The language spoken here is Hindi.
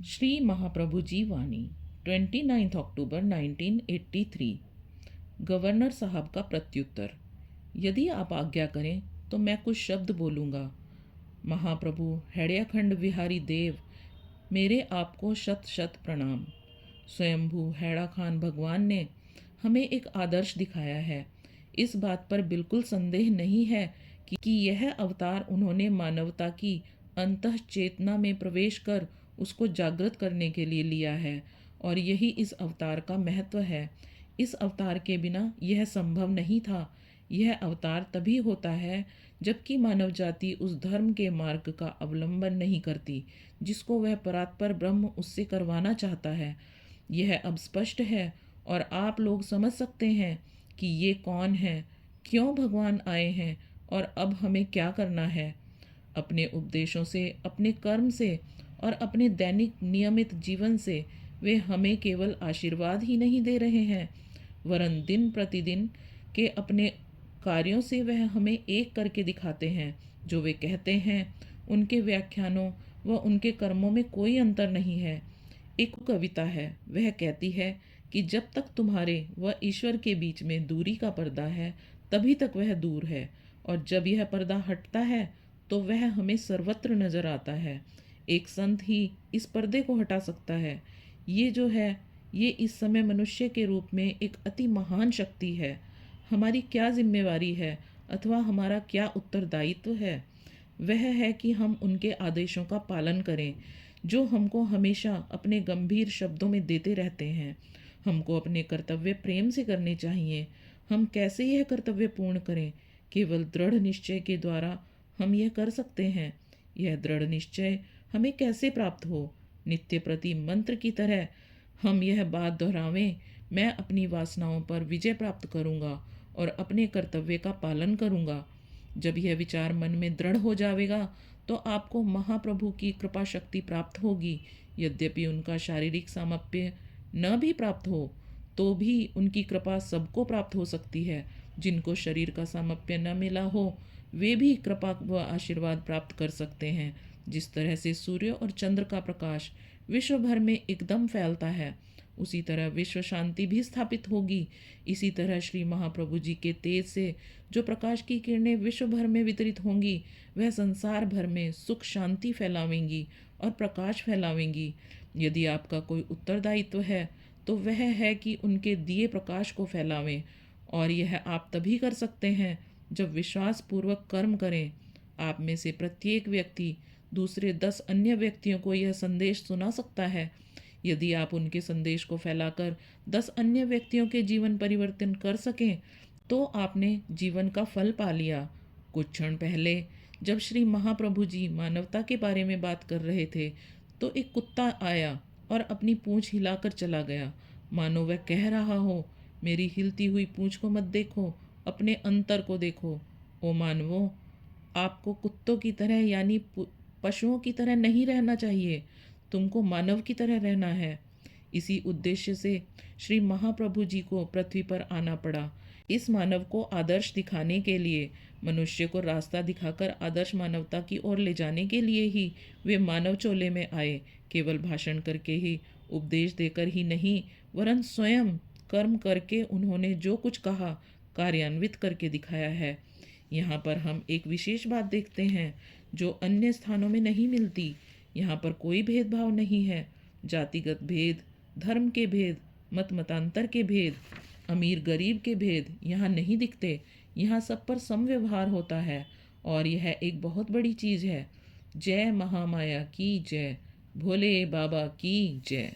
श्री महाप्रभु जी वाणी 29 अक्टूबर 1983। गवर्नर साहब का प्रत्युत्तर। यदि आप आज्ञा करें तो मैं कुछ शब्द बोलूँगा। महाप्रभु हैड़याखंड विहारी देव, मेरे आपको शत शत प्रणाम। स्वयंभू हैड़ा खान भगवान ने हमें एक आदर्श दिखाया है। इस बात पर बिल्कुल संदेह नहीं है कि यह अवतार उन्होंने मानवता की अंतः चेतना में प्रवेश कर उसको जागृत करने के लिए लिया है, और यही इस अवतार का महत्व है। इस अवतार के बिना यह संभव नहीं था। यह अवतार तभी होता है जबकि मानव जाति उस धर्म के मार्ग का अवलंबन नहीं करती जिसको वह परात्पर ब्रह्म उससे करवाना चाहता है। यह अब स्पष्ट है और आप लोग समझ सकते हैं कि ये कौन है, क्यों भगवान आए हैं और अब हमें क्या करना है। अपने उपदेशों से, अपने कर्म से और अपने दैनिक नियमित जीवन से वे हमें केवल आशीर्वाद ही नहीं दे रहे हैं, वरन दिन प्रतिदिन के अपने कार्यों से वह हमें एक करके दिखाते हैं। जो वे कहते हैं उनके व्याख्यानों व उनके कर्मों में कोई अंतर नहीं है। एक कविता है, वह कहती है कि जब तक तुम्हारे व ईश्वर के बीच में दूरी का पर्दा है तभी तक वह दूर है, और जब यह पर्दा हटता है तो वह हमें सर्वत्र नजर आता है। एक संत ही इस पर्दे को हटा सकता है। ये जो है, ये इस समय मनुष्य के रूप में एक अति महान शक्ति है। हमारी क्या जिम्मेवारी है अथवा हमारा क्या उत्तरदायित्व है? वह है कि हम उनके आदेशों का पालन करें जो हमको हमेशा अपने गंभीर शब्दों में देते रहते हैं। हमको अपने कर्तव्य प्रेम से करने चाहिए। हम कैसे यह कर्तव्य पूर्ण करें? केवल दृढ़ निश्चय के द्वारा हम यह कर सकते हैं। यह दृढ़ निश्चय हमें कैसे प्राप्त हो? नित्य प्रति मंत्र की तरह हम यह बात दोहरावें, मैं अपनी वासनाओं पर विजय प्राप्त करूंगा और अपने कर्तव्य का पालन करूंगा। जब यह विचार मन में दृढ़ हो जाएगा तो आपको महाप्रभु की कृपा शक्ति प्राप्त होगी। यद्यपि उनका शारीरिक सामर्थ्य न भी प्राप्त हो तो भी उनकी कृपा सबको प्राप्त हो सकती है। जिनको शरीर का सामर्थ्य न मिला हो वे भी कृपा व आशीर्वाद प्राप्त कर सकते हैं। जिस तरह से सूर्य और चंद्र का प्रकाश विश्व भर में एकदम फैलता है, उसी तरह विश्व शांति भी स्थापित होगी। इसी तरह श्री महाप्रभु जी के तेज से जो प्रकाश की किरणें विश्व भर में वितरित होंगी, वह संसार भर में सुख शांति फैलावेंगी और प्रकाश फैलावेंगी। यदि आपका कोई उत्तरदायित्व है तो वह है कि उनके दिए प्रकाश को फैलावें, और यह आप तभी कर सकते हैं जब विश्वास पूर्वक कर्म करें। आप में से प्रत्येक व्यक्ति दूसरे 10 अन्य व्यक्तियों को यह संदेश सुना सकता है। यदि आप उनके संदेश को फैलाकर 10 अन्य व्यक्तियों के जीवन परिवर्तन कर सकें तो आपने जीवन का फल पा लिया। कुछ क्षण पहले जब श्री महाप्रभु जी मानवता के बारे में बात कर रहे थे तो एक कुत्ता आया और अपनी पूंछ हिलाकर चला गया, मानो वह कह रहा हो, मेरी हिलती हुई पूंछ को मत देखो, अपने अंतर को देखो। ओ मानवों, आपको कुत्तों की तरह यानी पशुओं की तरह नहीं रहना चाहिए, तुमको मानव की तरह रहना है। इसी उद्देश्य से श्री महाप्रभु जी को पृथ्वी पर आना पड़ा। इस मानव को आदर्श दिखाने के लिए, मनुष्य को रास्ता दिखाकर आदर्श मानवता की ओर ले जाने के लिए ही वे मानव चोले में आए। केवल भाषण करके ही, उपदेश देकर ही नहीं, वरन स्वयं कर्म करके उन्होंने जो कुछ कहा कार्यान्वित करके दिखाया है। यहाँ पर हम एक विशेष बात देखते हैं जो अन्य स्थानों में नहीं मिलती। यहाँ पर कोई भेदभाव नहीं है। जातिगत भेद, धर्म के भेद, मत मतांतर के भेद, अमीर गरीब के भेद यहाँ नहीं दिखते। यहाँ सब पर समव्यवहार होता है, और यह एक बहुत बड़ी चीज़ है। जय महामाया की जय, भोले बाबा की जय।